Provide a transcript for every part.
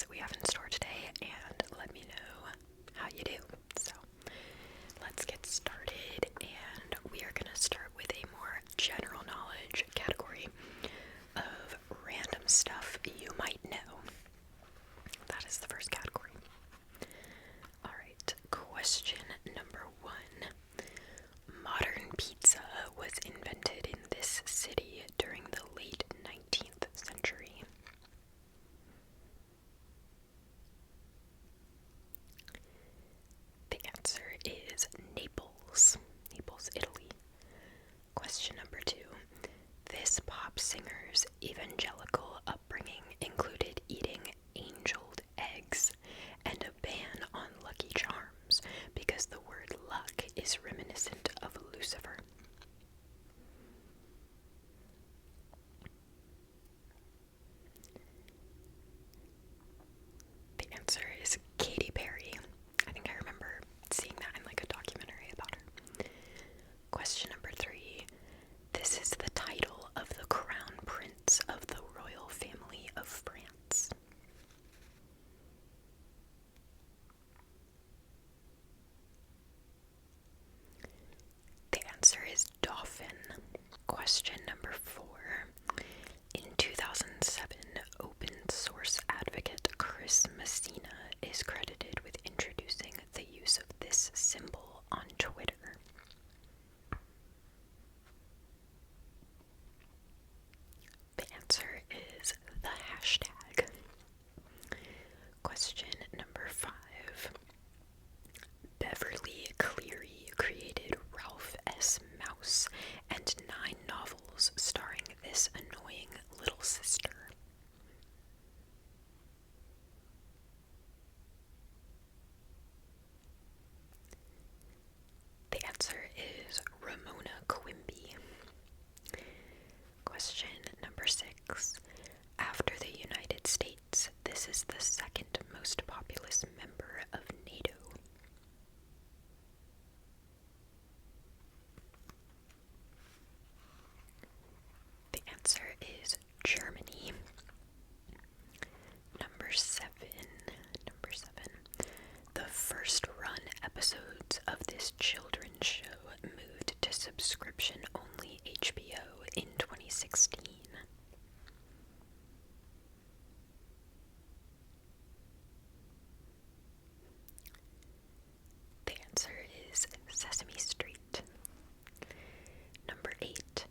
goodies we have in store today and let me know how you do. So let's get started, and we are going to start with a more general knowledge category of random stuff you might know. That is the first category. Alright, question number 1. Modern pizza was invented in this city during the late 19th century. The answer is Naples. Naples, Italy. Question number 2. This pop singer's evangelical upbringing included eating angeled eggs and a ban on Lucky Charms because the word luck is reminiscent of Lucifer. The answer is Katy Perry. I think I remember seeing that in like a documentary about her. Question number 3. This is the title of the crown prince of the royal family of France. The answer is Dauphin. Question number 4. In 2007, open source advocate Chris Messina is credited with introducing the use of this symbol on Twitter. The answer is the hashtag. Question number 5. Beverly Cleary created Ralph S. Mouse and 9 novels starring this annoying little sister. The answer is Ramona Quimby. Question number 6. After the United States, this is the second most populous member of NATO. The answer is Germany. Number 7. The first run episodes of this children's show moved to subscription-only HBO in 2016. The answer is Sesame Street. Number 8.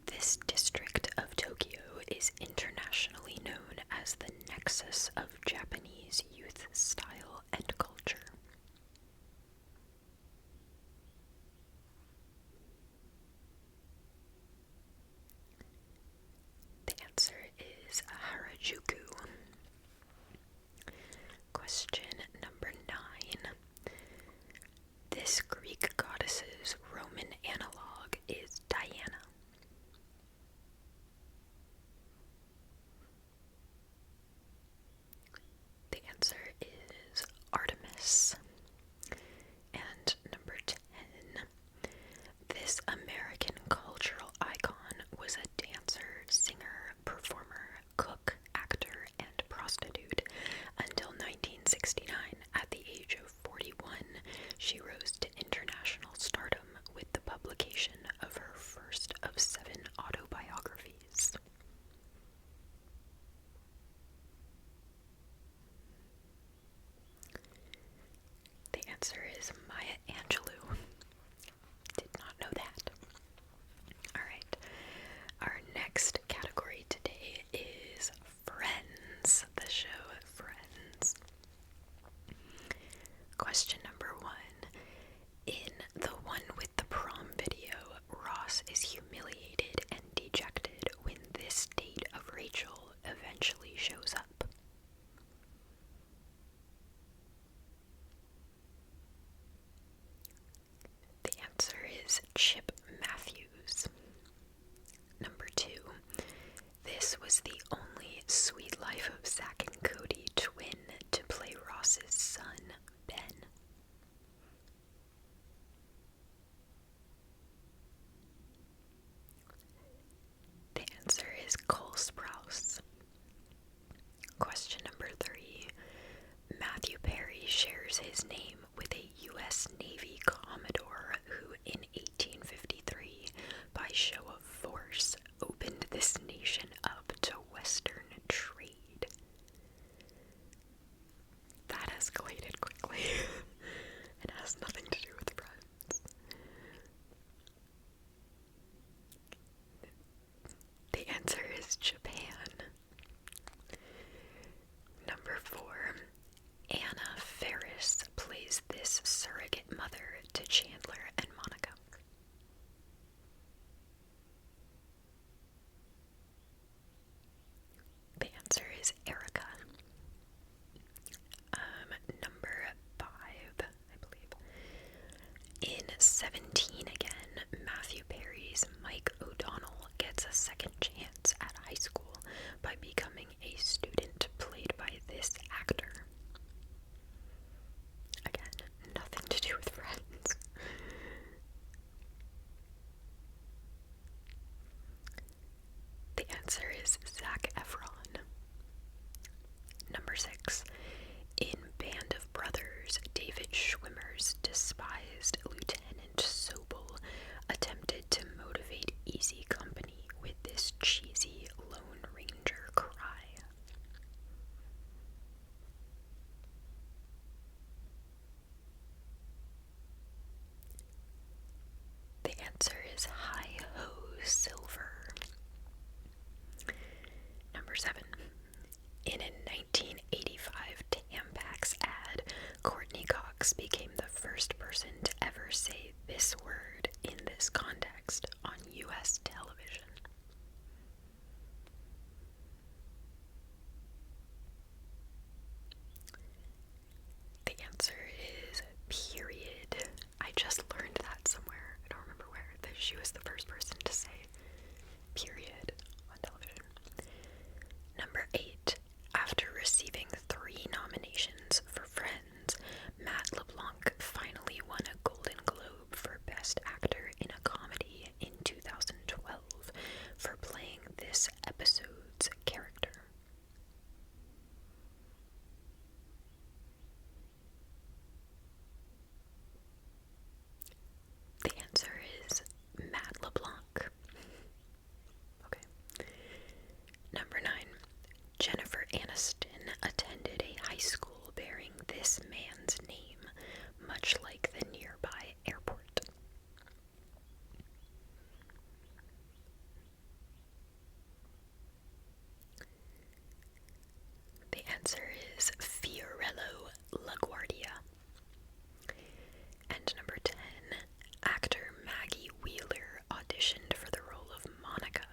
This district of Tokyo is internationally known as the nexus of Japanese youth style and culture. The answer is Harajuku. Question number 9. This Greek goddess's Roman analog is Diana. The answer is Artemis. And number 10. This American cultural icon was a dancer, singer, performer, cook, actor, and prostitute until 1969. At the age of 41, she rose to international stardom with the publication of her first of 7 autobiographies. The answer is Maya Angelou. Did not know that. Alright, our next category today is Friends, the show Friends. Question number 1. In the one with the prom video, Ross is humiliated and dejected when this date of Rachel eventually shows up. The answer is Chip Matthews. Number 2. This was the only Sweet Life of Zack and Cody twin to play Ross's son, Ben. The answer is Cole Sprouse. Question number 3. Number 6. In Band of Brothers, David Schwimmer's despised Lieutenant Sobel attempted to motivate Easy Company with this cheesy Lone Ranger cry. The answer is Hi-Ho Silver. Number 7. In a 1985 Tampax ad, Courtney Cox became the first person to ever say this word in this context on U.S. television. The answer is period. I just learned that somewhere. I don't remember where. That she was the first person to say period on television. Number 8. After receiving 3 nominations for Friends, Matt LeBlanc finally won a Golden Globe for Best Actor in a Comedy in 2012 for playing this episode's character. The answer is Matt LeBlanc. Okay. Number 9. Jennifer Aniston attended a high school bearing this man's name, much like the nearby airport. The answer is Fiorello LaGuardia. And number 10, actor Maggie Wheeler auditioned for the role of Monica,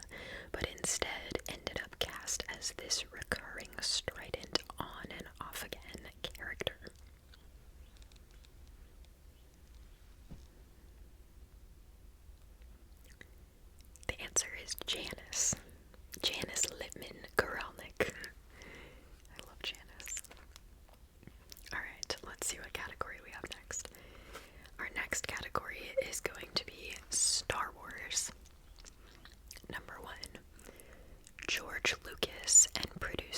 but instead ended up cast as this recurring strident on and off again character. The answer is Janice. Janice Littman Koralnik. I love Janice. Alright, let's see what category we have next. Our next category is going to be Star Wars. Number 1. George Lucas and producer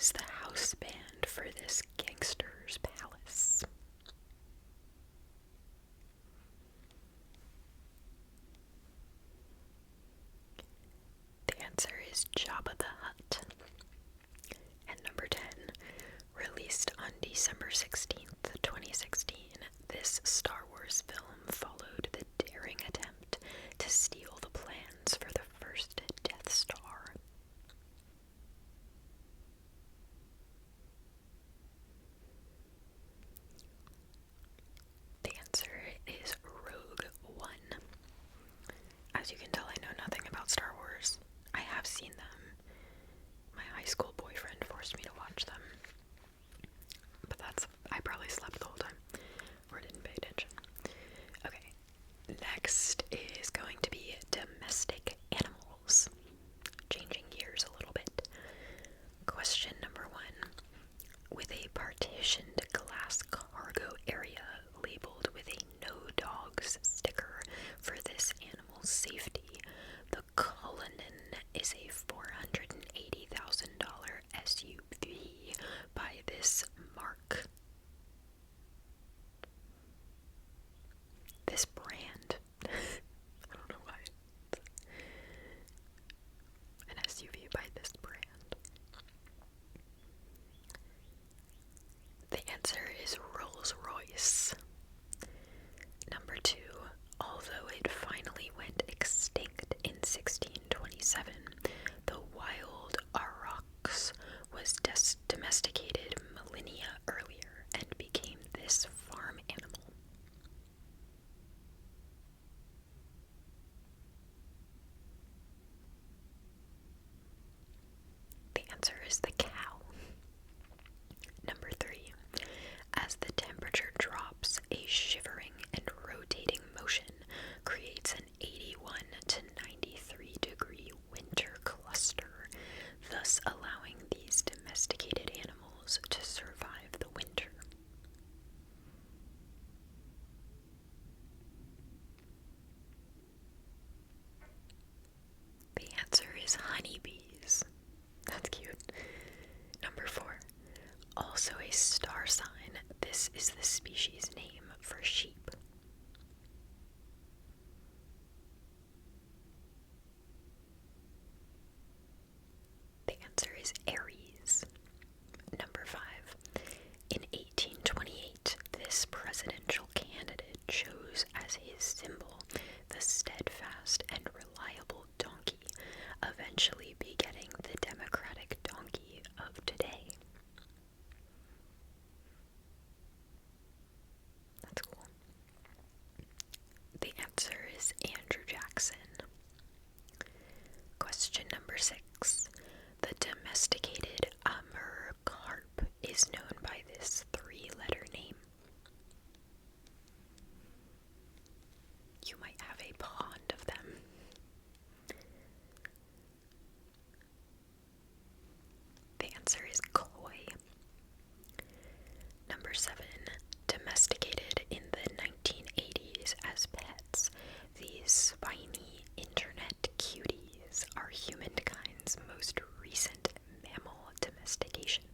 is the house band for this gangster's palace? The answer is Jabba the Hutt. And number 10, released on December 16th, 2016, this Star Wars film followed the daring attempt to steal the plans for the first Death Star. The answer is Rogue One. As you can tell, I know nothing about Star Wars. I have seen them. My high school boyfriend forced me to watch them. But I probably slept the whole time. Or didn't pay attention. Okay, next is going to be domestic animals. Changing gears a little bit. Question number 1. With a partitioned glass cargo area labeled with a no dogs sticker for this animal's safety, the Cullinan is a $480,000 SUV by this mark. This brand. I don't know why. An SUV by this brand. The answer is Rolls-Royce. Number 2, although it finally went extinct in 1627, the wild aurochs was domesticated millennia earlier and became this farm animal. The answer is the cow. Number 3, as the temperature drops, a shivering and rotating motion creates an 81 to 93 degree winter cluster, thus allowing these domesticated animals to survive the winter. The answer is honeybees. That's cute. Number 4, also a star sign. This is the species name for sheep. The answer is Aries. Number 5. In 1828, this presidential candidate chose as his symbol the steadfast and reliable donkey, eventually begetting the Democratic donkey of today. That's cool. The answer is Andrew Jackson. Question number 6. The domesticated Amur carp is known by this 3-letter name. You might have a pond of them. The answer is koi. Number 7. Domesticated in the 1980s as pets, these spiny internet cuties are humankind's most recent mammal domestication.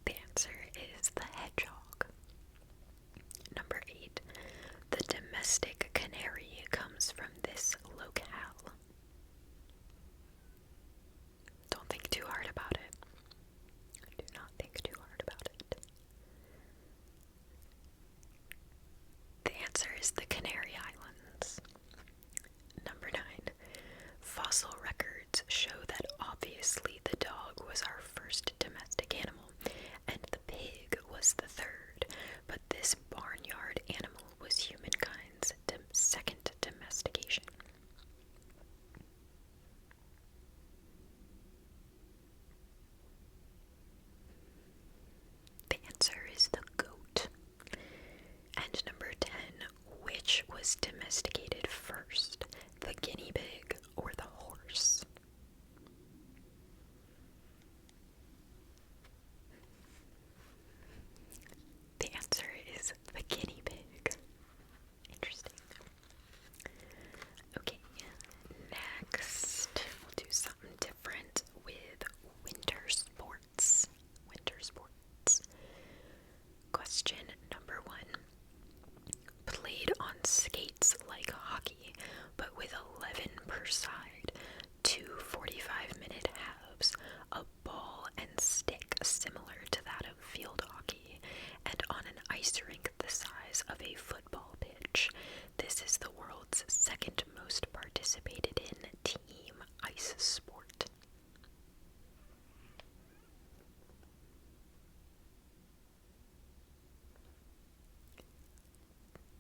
The answer is the hedgehog. Number 8. The domestic canary comes from this locale. Don't think too hard about it. Do not think too hard about it. The answer is the Canary Islands. Number 9. Fossil records show that obviously the dog was our first domestic animal, and the pig was the third, but this barnyard animal was humankind's second domestication. The answer is the goat. And number 10, which was domesticated first, the guinea pig or the horse? The answer is the guinea pig. Interesting. second most participated in team ice sport?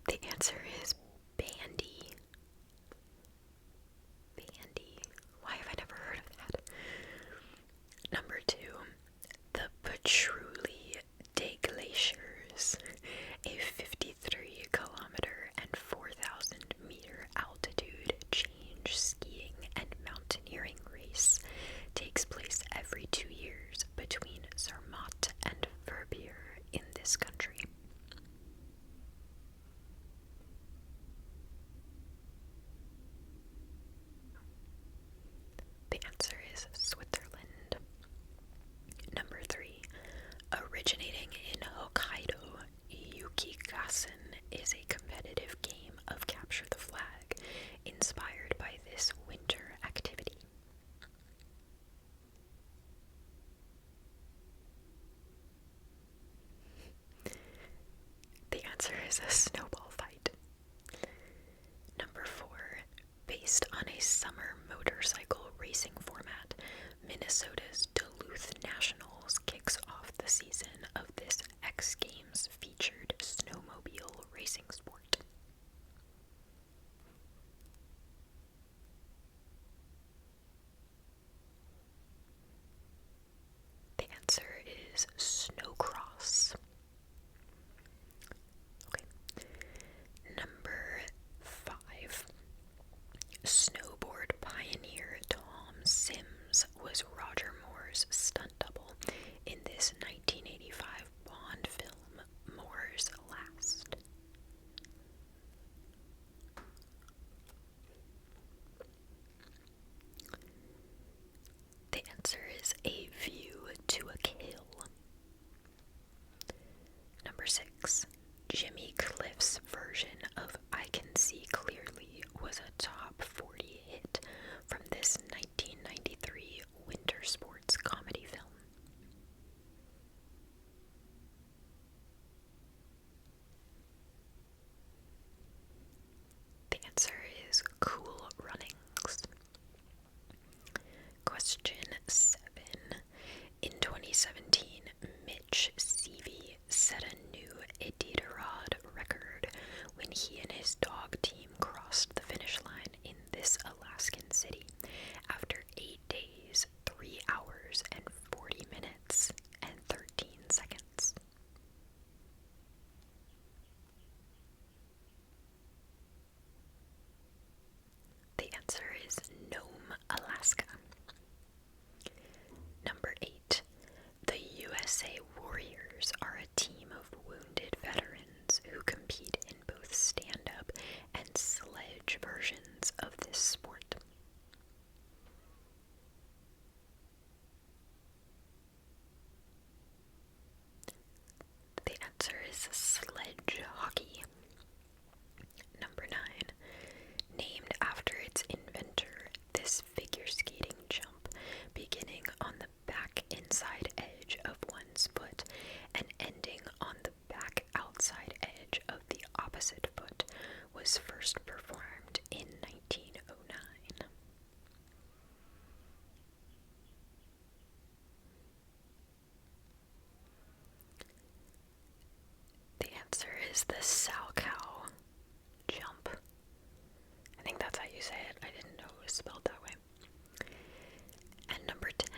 The answer is bandy. Bandy. Why have I never heard of that? Number 2, the Patchouli des Glaciers, a 53-kilometer and 4,000-meter altitude change skiing and mountaineering race, takes place every 2 years between Zermatt and Verbier in this country. The answer is Switzerland. Number 3, originating in Hokkaido, Yukigassen is a competitive game of capture the flag inspired by this winter activity. The answer is a snowball fight. Number 4, based on a summer motorcycle racing format, Minnesota's Duluth Nationals kicks off the season of this X Games featured snowmobile racing sport. The answer is snowcross. Okay. Number 5. Snowboard pioneer Tom Sims was Roger Moore's stunt double in this 1985 Bond film, Moore's Last. The answer is A View to a Kill. Number 6. Jimmy Cliff's version of I Can See Clearly was a top 40 hit from this 1993 winter sports comedy film. The answer is Cool Runnings. Question 7. In 2017, Mitch Seavey set a new Iditarod record when he and his dog team crossed the finish line in this Alaskan city after 8 days, 3 hours, and 40 minutes and 13 seconds. The answer is Nome, Alaska. Number 8. The USA Warriors are a team of wounded veterans who compete in both stand-up and sledge versions of this sport. The answer is sledge hockey. Number 9. Named after its inventor, this figure skating jump, beginning on the back inside edge of one's foot and ending on the back outside edge of the opposite foot, was first performed in 1909. The answer is the Salchow jump. I think that's how you say it. I didn't know it was spelled that way. And number 10,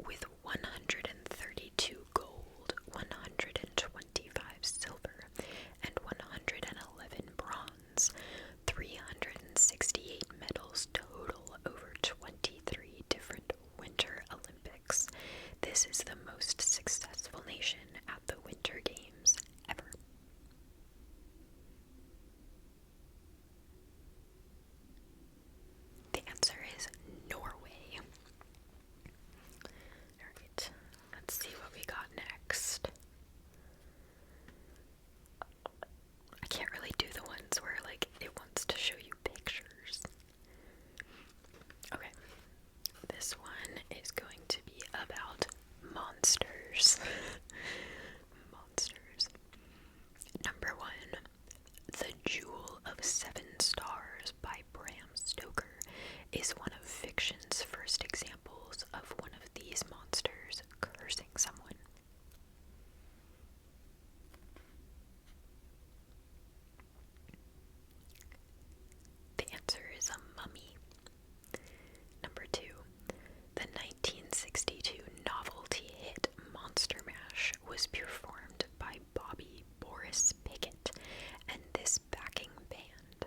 with 132 gold, 125 silver, and 111 bronze, 368 medals total over 23 different Winter Olympics. This is the most successful nation at the Winter Games ever. is one of fiction's first examples of one of these monsters cursing someone? The answer is a mummy. Number 2. The 1962 novelty hit Monster Mash was performed by Bobby Boris Pickett and this backing band.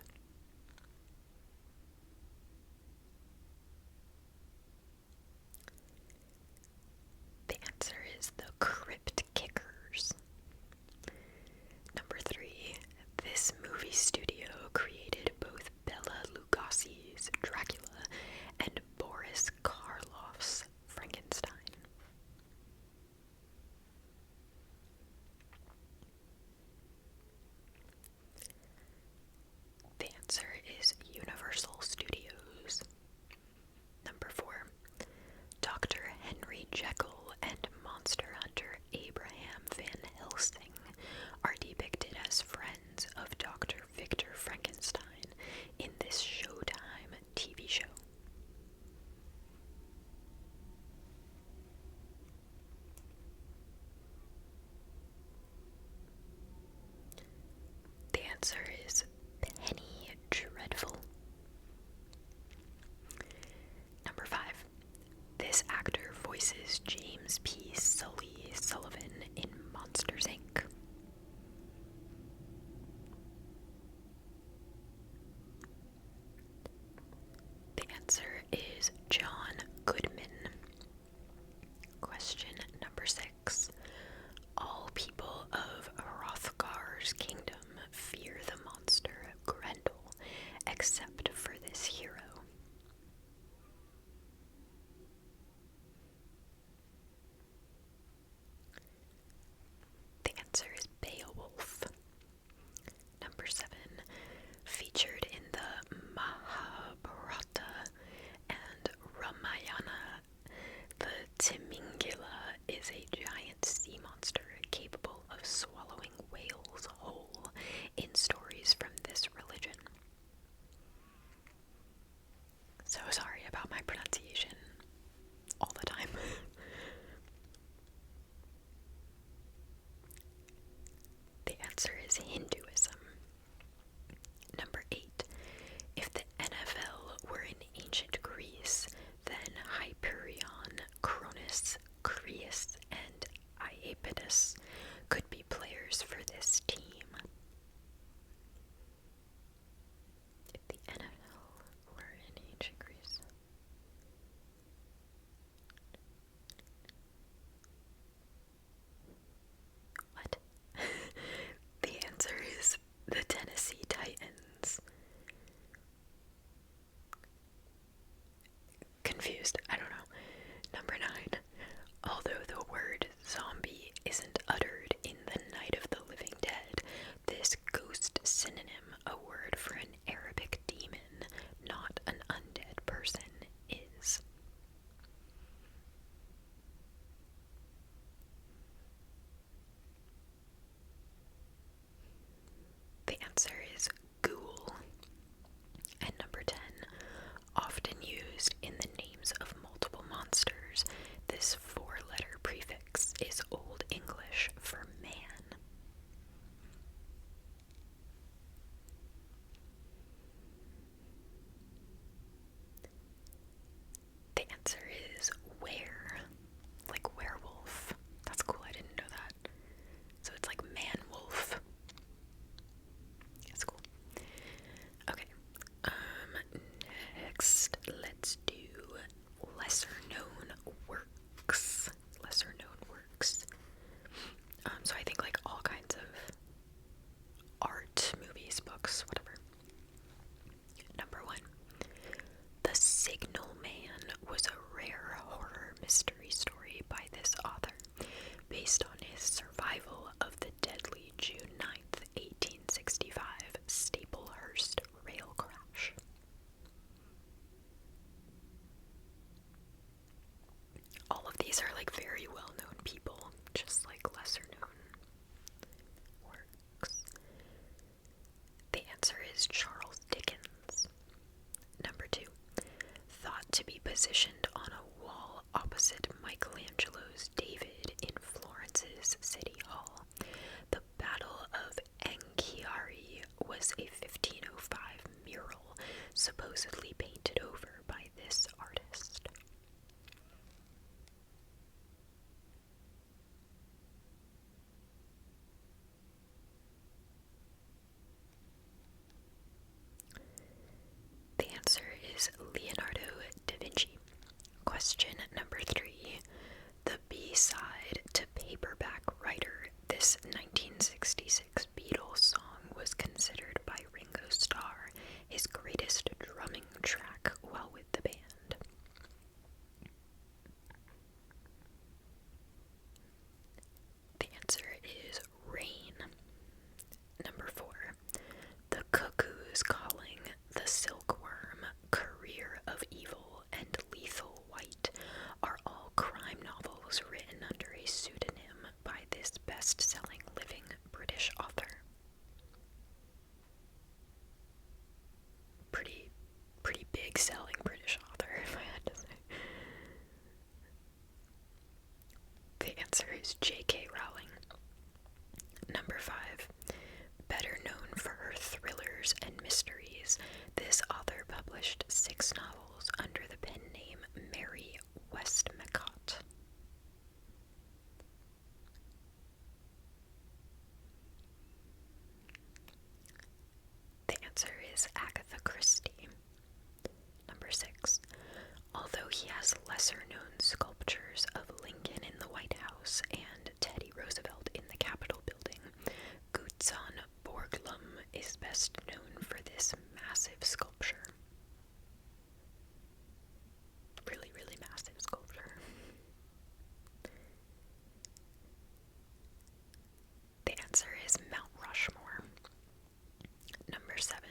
The answer is the Crypt Kickers. Number 3. This movie studio created both Bela Lugosi's Dracula and Boris Karloff's Frankenstein. The answer is Universal Studios. Number 4. Dr. Henry Jekyll and monster hunter Abraham Van Helsing are depicted as friends of Dr. Victor Frankenstein in this Showtime TV show. The answer is Penny Dreadful. Number 5. This actor voices James P. Sullivan in Monsters, Inc. The answer is John Goodman. Question number 6. All people of Hrothgar's kingdom fear the monster Grendel, except for this hero. The answer is Beowulf. Number 7. Featured in the Mahabharata and Ramayana, the Timingila is a giant sea monster capable of swallowing whales whole in stories from this religion. So sorry about my pronunciation all the time. The answer is Hinduism. Number 8. If the NFL were in ancient Greece, then Hyperion, Cronus, Creus, and Iapetus could be players for this team. If the NFL were in ancient Greece. What? The answer is the Tennessee Titans. Confused, I don't know. Number 9. Although the word zombie isn't uttered in The Night of the Living Dead, this ghost synonym, a word for an Arabic demon, not an undead person, is. The answer is ghoul. And number 10, often used in the names of positioned on a wall opposite Michelangelo's David in Florence's City Hall. The Battle of Anghiari was a 1505 mural supposedly painted over by this artist. The answer is Leonardo da Vinci. Question number 3. The B-side to Paperback Writer, this 1966 Beatles song was considered by Ringo Starr his greatest drumming track while with the band. The answer is Rain. Number 4. The Cuckoo's Calling, The Silkworm, Career of Evil, and Lethal White are all crime novels written under a pseudonym by this best-selling living British author. Pretty big-selling British author, if I had to say. The answer is J.K. Rowling. Number 5. Better known for her thrillers and mysteries, this author published 6 novels under the pen name Mary Westmacott. The answer is Agatha Christie. Number 6. Although he has lesser-known sculptures of Lincoln in the White House and Teddy Roosevelt in the Capitol building, Gutzon Borglum is best known for this massive sculpture. Really, really massive sculpture. The answer is Mount Rushmore. Number 7.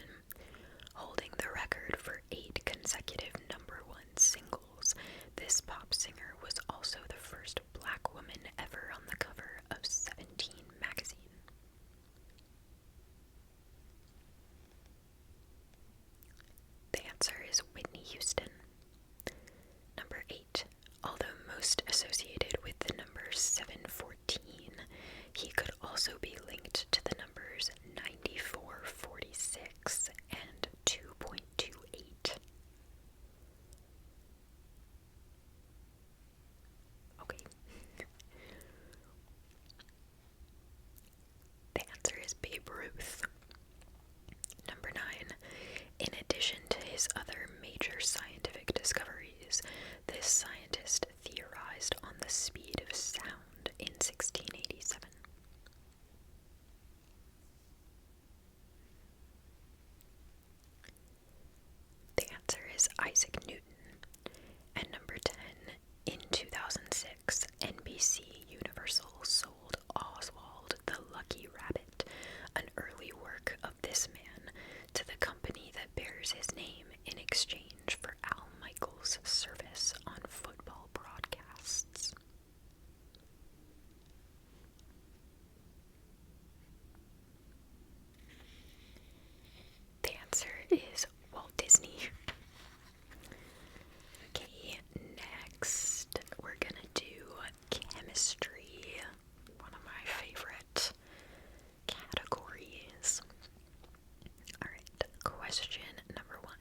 Holding the record for 8 consecutive number 1 singles, this pop singer was also the first black woman ever on the cover of 17 magazine. The answer is Whitney Houston. Number 8. Although most associated with the number 714, he could also be linked to the numbers 9446 and 2.28. Okay. The answer is Babe Ruth. Number 9. In addition to his other major scientific discoveries, this scientist theorized on the speed of sound in 1687. The answer is Isaac Newton. And number 10, in 2006, NBC Universal sold Oswald the Lucky Rabbit, an early work of this man, to the company that bears his name in exchange for Al Michaels' service on football broadcasts. The answer is Walt Disney. Okay, next we're gonna do chemistry, one of my favorite categories. Alright, question number 1.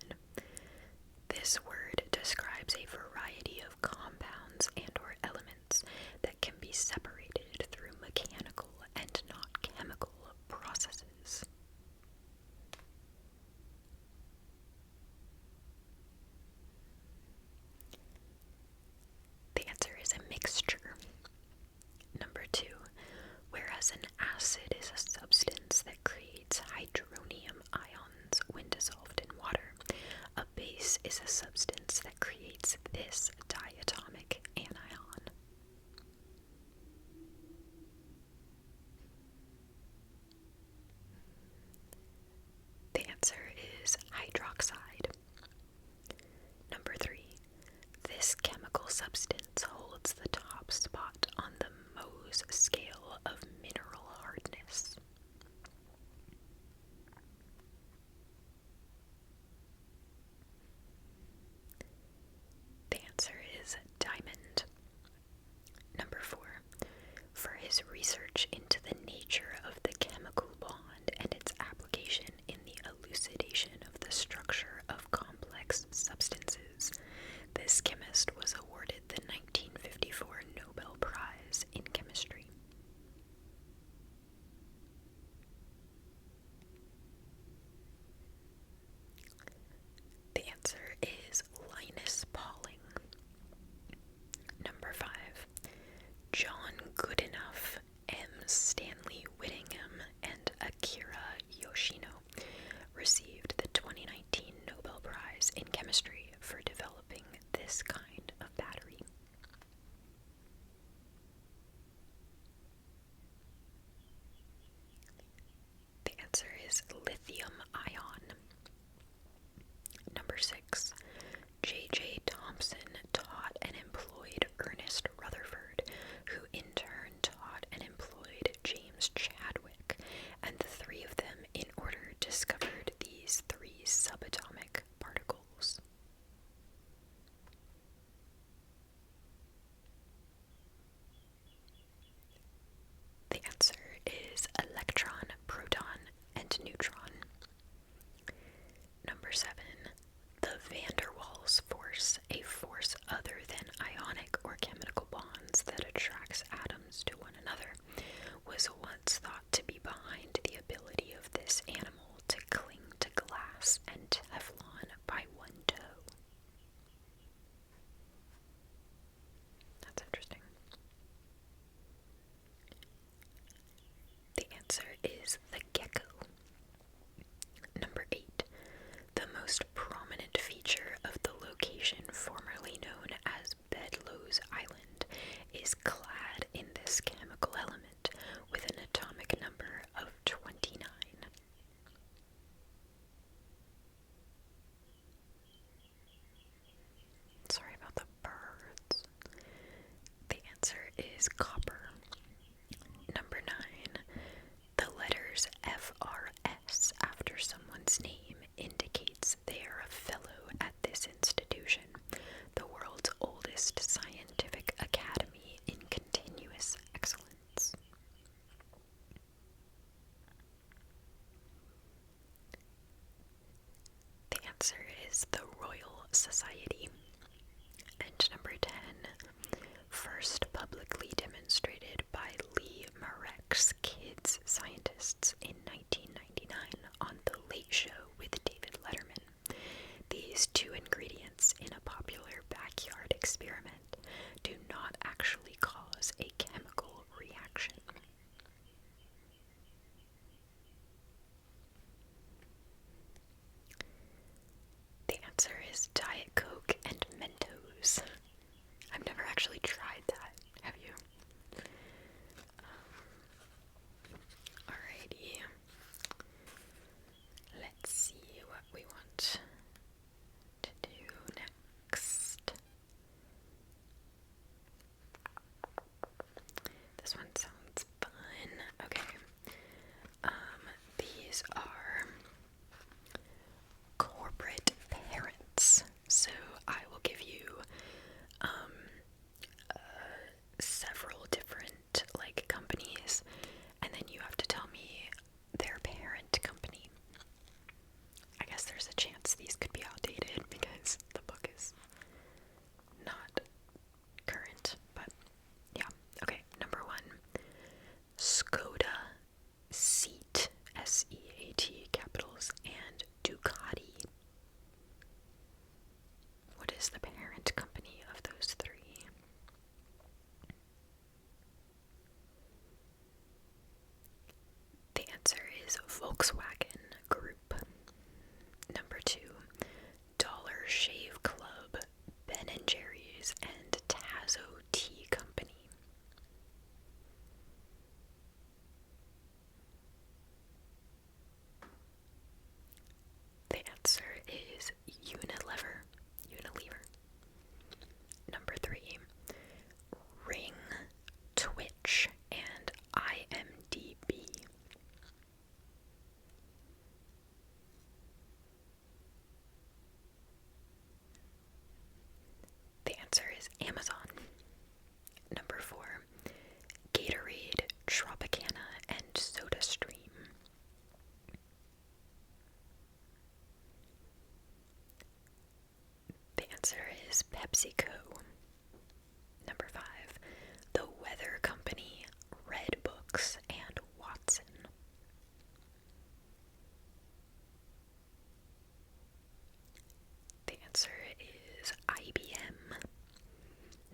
6. J.J. Thompson taught and employed Ernest Rutherford, who in turn taught and employed James Chadwick, and the three of them in order discovered these three subatomic particles. The answer is electron, proton, and neutron. Number 7. The van der Waals force, a force other than ionic or chemical bonds that attracts atoms to one another, was once thought to be behind the ability of this animal to cling to glass and Teflon by one toe. That's interesting. The answer is the gecko. Number 8. The most prominent feature of the location formerly known as Bedloe's Island is clad in this chemical element with an atomic number of 29. Sorry about the birds. The answer is copper. Number 9. The letters FRS after someone's name indicates they are a fellow at this institution, the world's oldest scientific academy in continuous excellence. The answer is the Royal Society. And number 10, first publicly demonstrated by Lee Marek's kids scientists in 1999 on The Late Show with David Letterman. These two ingredients in a popular backyard experiment do not actually cause a chemical reaction. The answer is Diet Coke and Mentos. I've never actually tried that. Have you? Alrighty. Let's see what we want to do next. This one sounds fun. Okay. These are corporate parents. So I will give you several different companies, and then you have to tell me their parent company. I guess there's a chance these could be outdated because the book is not current, but yeah. Okay, number 1, Skoda, Seat, S-E-A-T, capitals, and Ducati. What is the parent company of those three? The answer is Volkswagen Group. Number 2, Dollar Shave Club, Ben & Jerry's, and Tazo Tea Company. The answer is Unilever. Number 3, Ring, Twitch, and IMDb. The answer is Amazon. Number 4, Gatorade, Tropicana, and SodaStream. The answer is PepsiCo. Number 5, The Weather Company, Red Books, and Watson. The answer is IBM.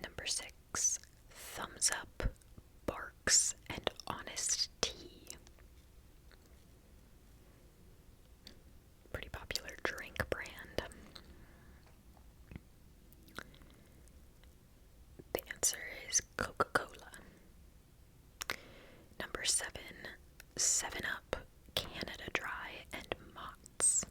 Number 6, Thumbs Up, Barks, and Honest Tea. Pretty popular drink brand. The answer is Coca-Cola. Number 7, 7-Up, Canada Dry, and Mott's.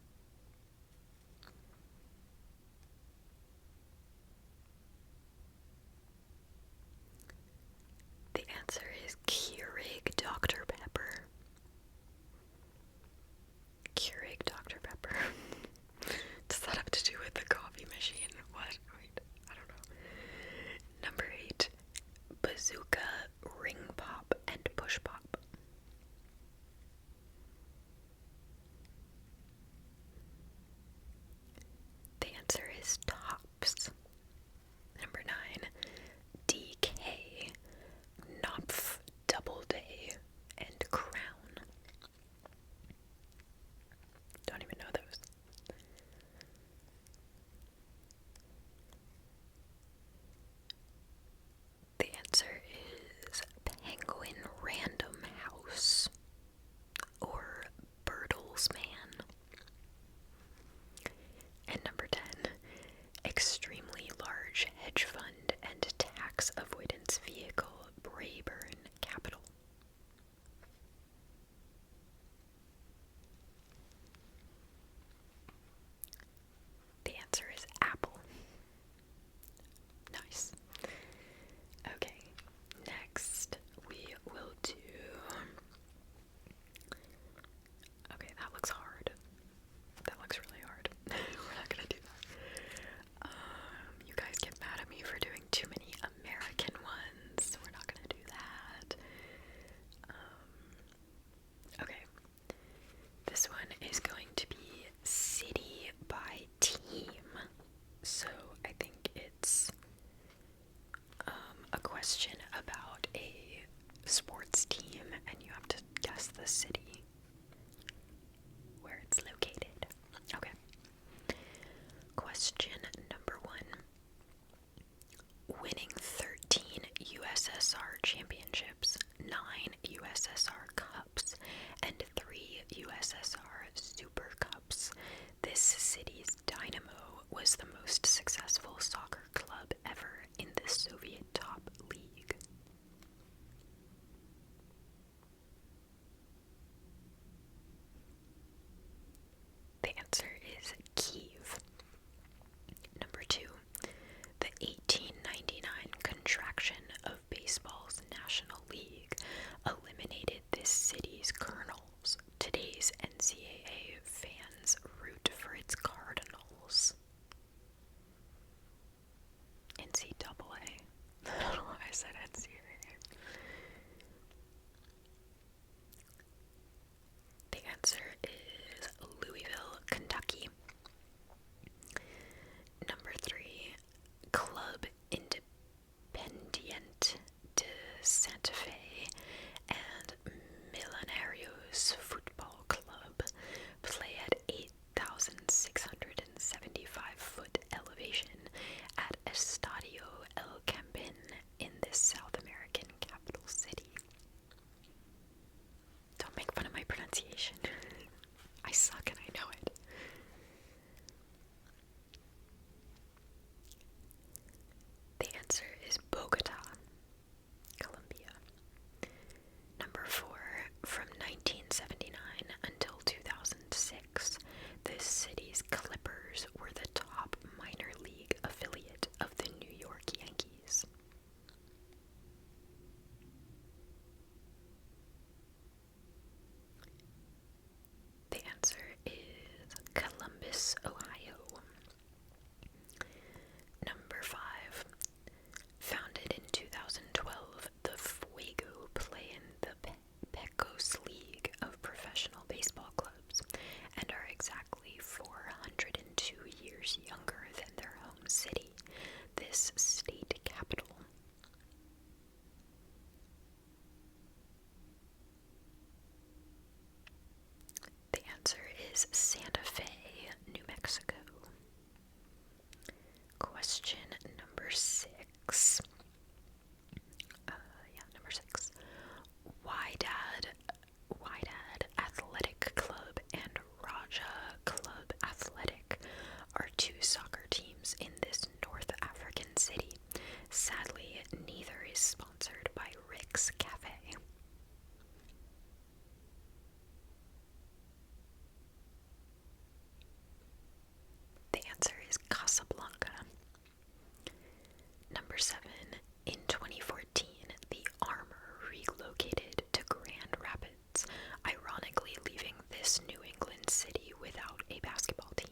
Question number 1. Winning 13 USSR championships, 9 USSR Cups, and 3 USSR Super Cups, this city's Dynamo was the most successful soccer club ever in the Soviet top league. The answer is Kyiv. Number 2. The 1899 contraction of baseball's National League eliminated this city's Colonels. Today's NCAA fans root for its Cardinals. NCAA. I don't know why I said NCAA. The answer is Louisville, Kentucky. Number 3, Club Independiente de Santa Fe and Millonarios Football Club play at 8,675-foot elevation at Estadio El Campín in this South American capital city. Don't make fun of my pronunciation. I suck and I know it. The answer is Bogota, Colombia. Number 4, from 1979 until 2006, this city's Clippers were the top minor league affiliate of the New York Yankees. The answer is Columbus, Ohio. Number 5. Founded in 2012, the Fuego play in the Pecos League of professional baseball clubs and are exactly 402 years younger than their home city, this state capital. The answer is Santa Fe, New Mexico. Question number 6. Number 6. Wydad Athletic Club and Raja Club Athletic are 2 soccer teams in this North African city. Sadly, neither is sponsored by Rick's Cafe. The answer is Casablanca. Number 7. In 2014, the Armor relocated to Grand Rapids, ironically leaving this New England city without a basketball team.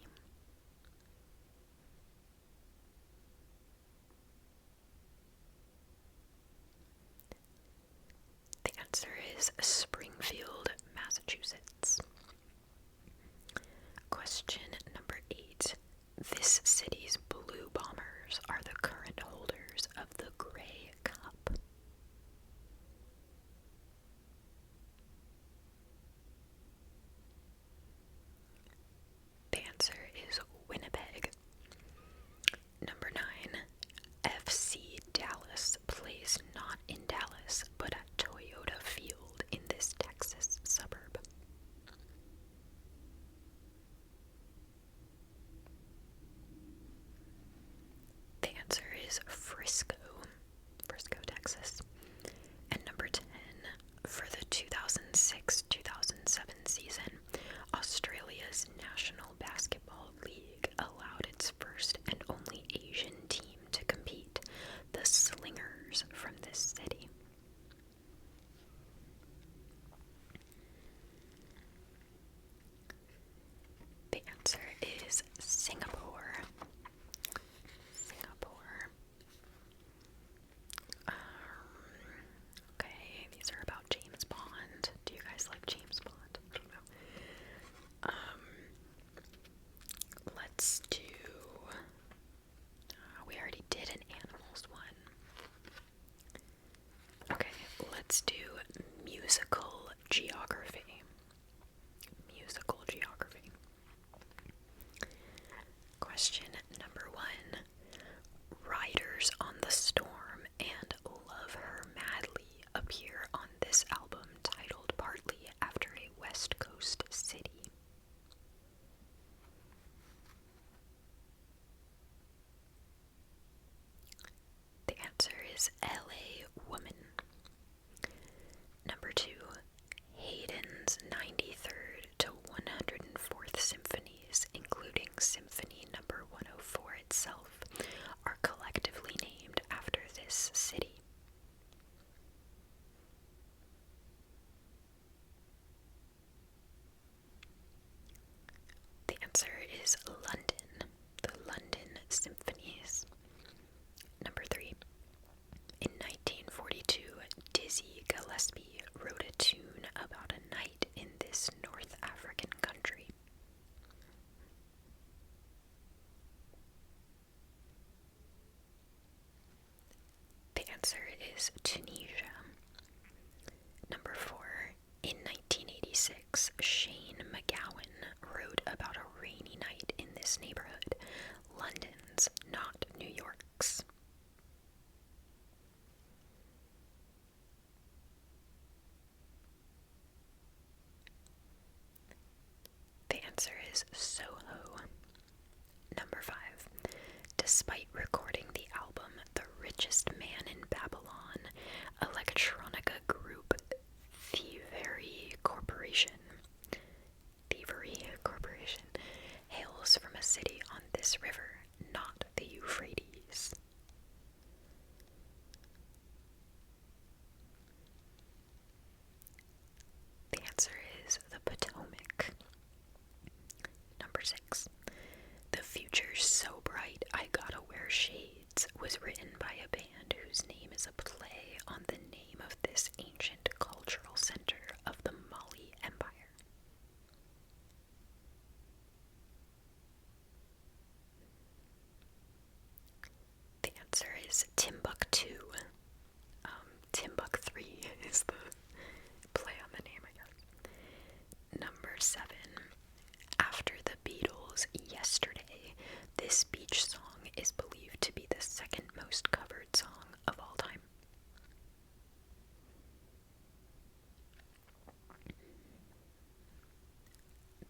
The answer is Springfield, Massachusetts. Question number 8. This city's Blue Bombers are the current holders of the Grey Cup. The answer is Winnipeg. Number 9. FC Dallas plays not in Dallas, but at Toyota Field in this Texas suburb. The answer is Frisco, Texas. And number 10, for the 2006-2007 season, Australia's National Basketball League allowed its first and only Asian team to compete, the Slingers from this city. The answer is Singapore. Okay, these are about James Bond. Do you guys like James Bond? I don't know. Let's do... we already did an animals one. Okay, let's do musical geography. Question is LA Woman. Number 2, Haydn's 93rd to 104th symphonies, including Symphony Number 104 itself, are collectively named after this city. The answer is London, the London Symphonies. Number 3. In 1942, Dizzy Gillespie wrote a tune about a night in this North African country. The answer is Tunisia. Number 4. In 1986, Shane MacGowan wrote about a rainy night in this neighborhood, London's, not New York's. The answer is Soho. Number 5. Despite recording the album The Richest Man in Babylon, electronica group Thievery Corporation hails from a city on this river, not the Euphrates. The answer is the Potomac. Number 6. The Future's So Bright I Gotta Wear Shades was written by a band whose name is a play on the name of this ancient cultural center of the Mali Empire. The answer is Timbuktu. Timbuk 3 is the play on the name, I guess. Number 7. After the Beatles' Yesterday, this beach song is believed to be the second most covered song of all time.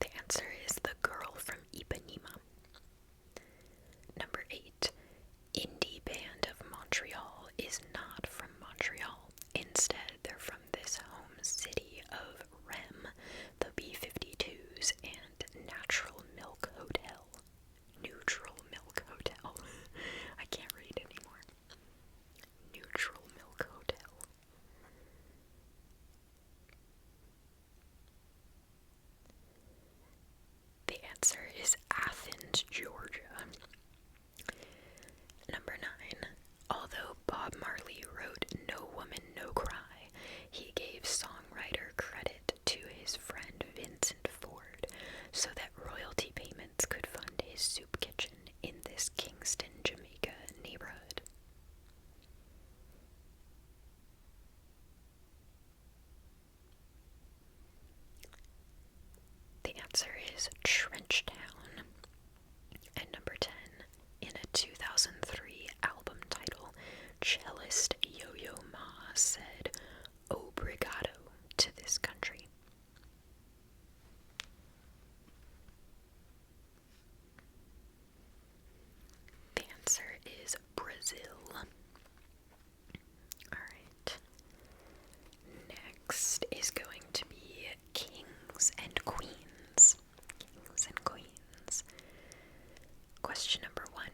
The answer is The Girl from Ipanema. Number 8. Indie Band of Montreal is not from Montreal. Instead, they're from this home city of REM, the B-52s, and Natural Milk Hotel. Neutral Milk Hotel. I can't read anymore. Neutral Milk Hotel. The answer is Athens, Georgia. Number 9. Although Bob Marley wrote No Woman, No Cry, he gave songwriter credit to his friend Vincent Ford so that royalty payments could fund his soup kitchen in this Kingston, Jamaica neighborhood. The answer is Trenchtown. And number 10, in a 2003 album title, cellist Yo-Yo Ma said "Obrigado" to this country. The answer is Brazil. Alright. Next is going to be kings and queens. Kings and queens. Question number 1.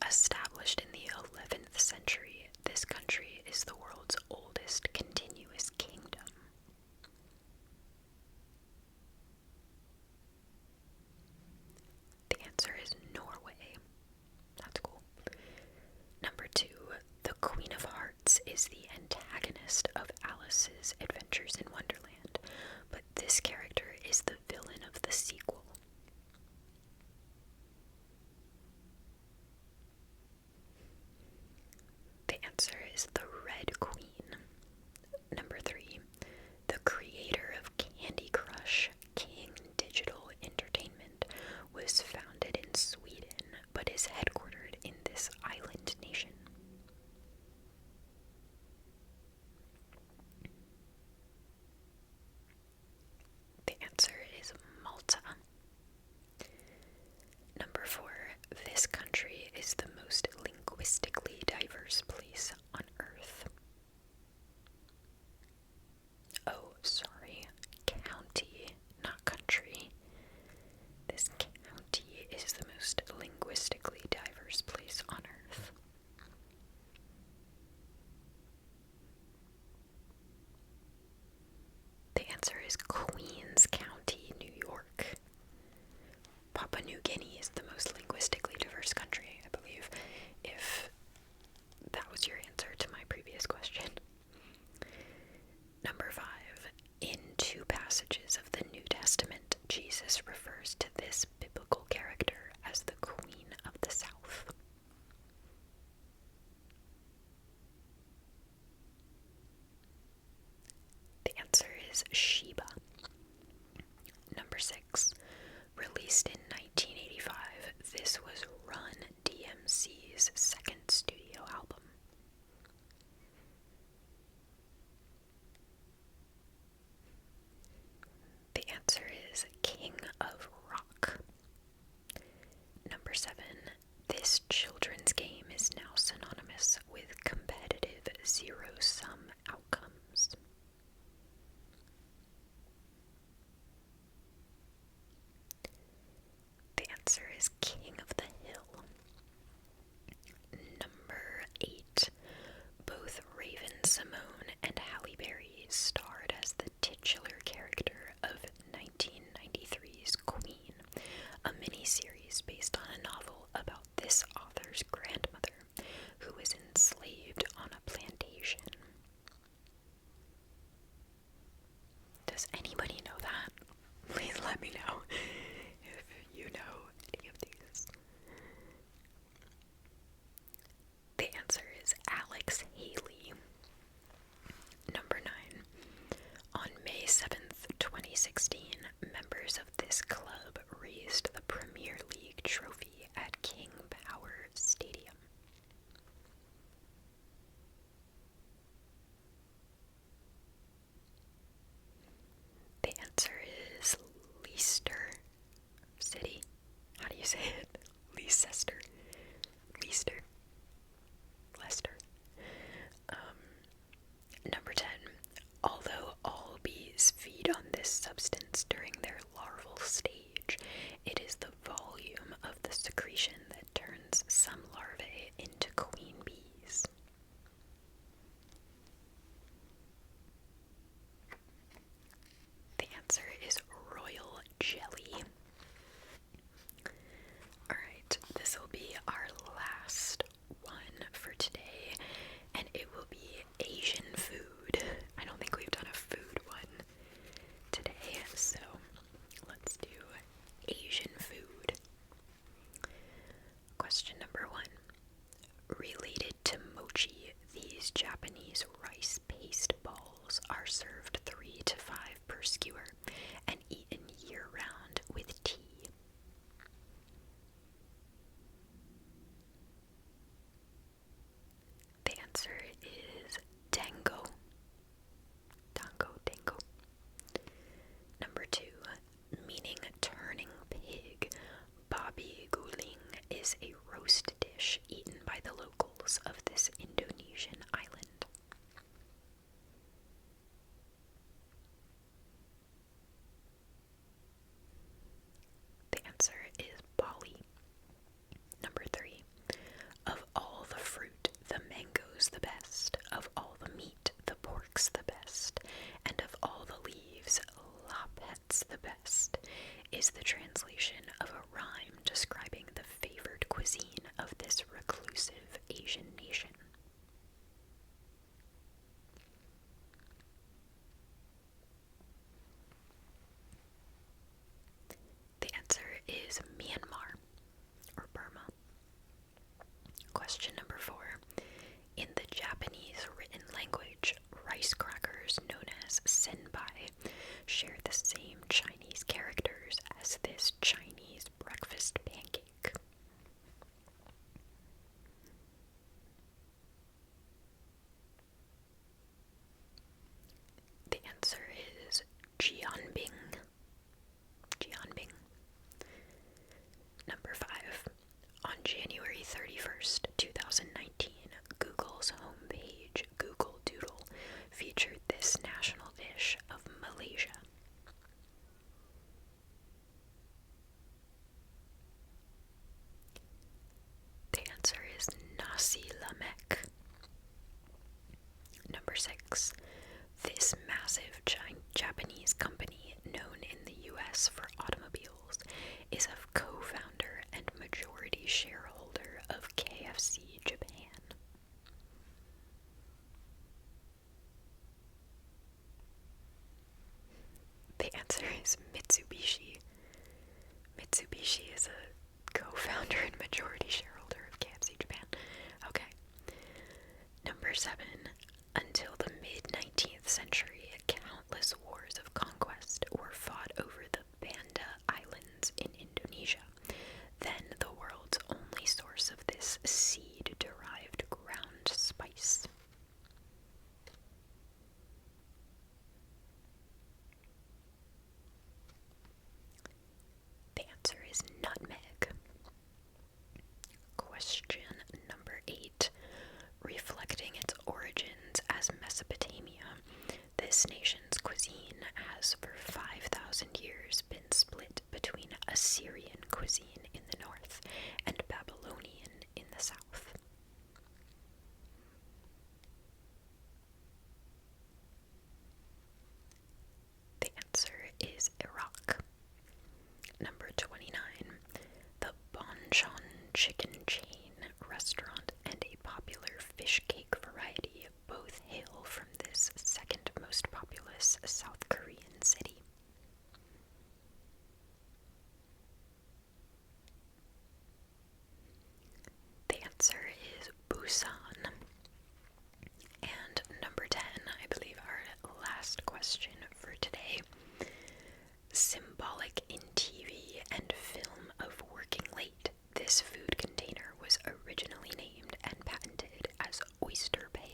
Established in the 11th century, this country is the world's oldest continuous kingdom. The answer is Norway. That's cool. Number 2. The Queen of Hearts is the antagonist of Alice's Adventures in Wonderland, but this character is the villain of the sequel. The answer is the Red Queen. Number 3. The creator of Candy Crush, King Digital Entertainment, was founded in Sweden but is headquartered in this island nation. The answer is Malta. Number 4. This country is the most linguistically diverse place on is Sheba. Number 6. Released in 1985, this was Run DMC's second studio album. The answer is King of Rock. Number 7. This children's game is now synonymous with competitive zero-sum outcomes. The answer is King of the Hill. Number 8. Both Raven-Symoné and Halle Berry starred as the titular character of 1993's Queen, a miniseries based on a novel about this author's grandmother who was enslaved on a plantation. Does anybody know that? Please let me know if you know any of these. The answer is Alex Haley. Number 9. On May 7th, 2016, members of this club raised the Premier League trophy at King Power Stadium. The answer is Leicester City. How do you say it? Leicester. Leicester. Leicester. Number 10. Although all bees feed on this substance during their larval stage, it is the volume of the secretion that turns some larvae into queen bees. The answer is royal jelly. Alright, this will be our last one for today, and it will be Asian food. I don't think we've done a food one today, so let's do Asian food. Question number 1. Related to mochi, these Japanese rice paste balls are served 3 to 5 per skewer and eaten year-round with tea. The answer is dango. Dango. Number 2. Meaning turning pig, babi guling is a roast dish eaten by the locals of this Indonesian island. The answer is Bali. Number 3. Of all the fruit, the mango's the best. Of all the meat, the pork's the best. And of all the leaves, lapet's the best, is the translation of a rhyme describing the favored cuisine of this reclusive Asian nation. The answer is Myanmar, or Burma. Question number 4. In the Japanese written language, rice crackers known as senpai share the same Chinese characters as this Chinese breakfast pancake. The answer is jianbing. Number 5. On January 31st, 2019, Google's homepage, Google Doodle, featured this national dish of Malaysia. The answer is nasi lemak. Number 6. This massive chicken chain restaurant and a popular fish cake variety both hail from this second most populous South Korean city? The answer is Busan. And number 10, I believe our last question for today. Symbolic in TV and film of working late, this food container was originally named and patented as Oyster Pail.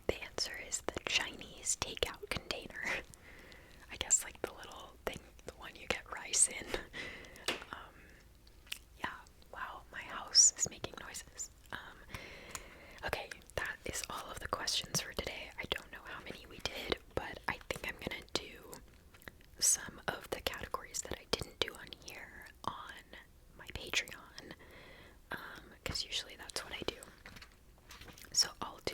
The answer is the Chinese takeout container. I guess like the little thing, the one you get rice in. Yeah, wow, my house is making noises. Okay, that is all of the questions for today. I don't know how many we did, but I think I'm gonna do some of the categories that I didn't do on here on my Patreon, because usually that's what I do. So I'll do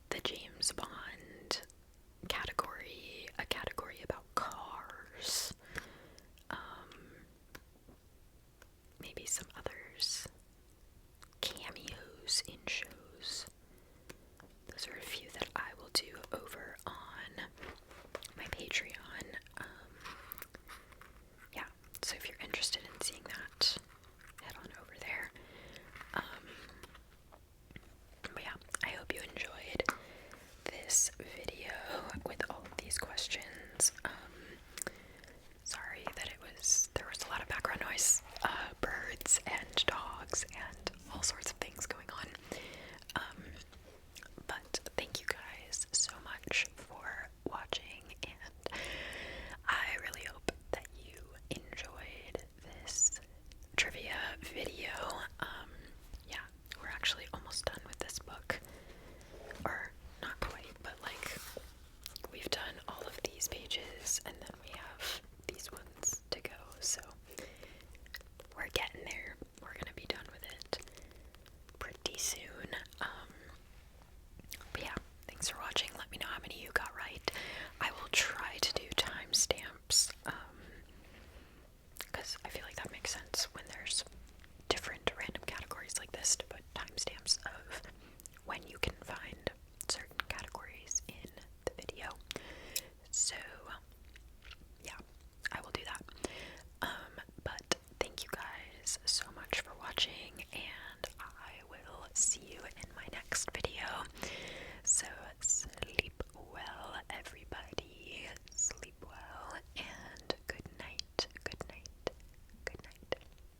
the James Bond category, a category about cars, maybe some others, cameos in shows. Those are a few that I will do over on my Patreon. Yeah, so if you're interested in seeing that, head on over there. But yeah, I hope you enjoyed this video with all of these questions. Sorry that there was a lot of background noise, birds and dogs and all sorts of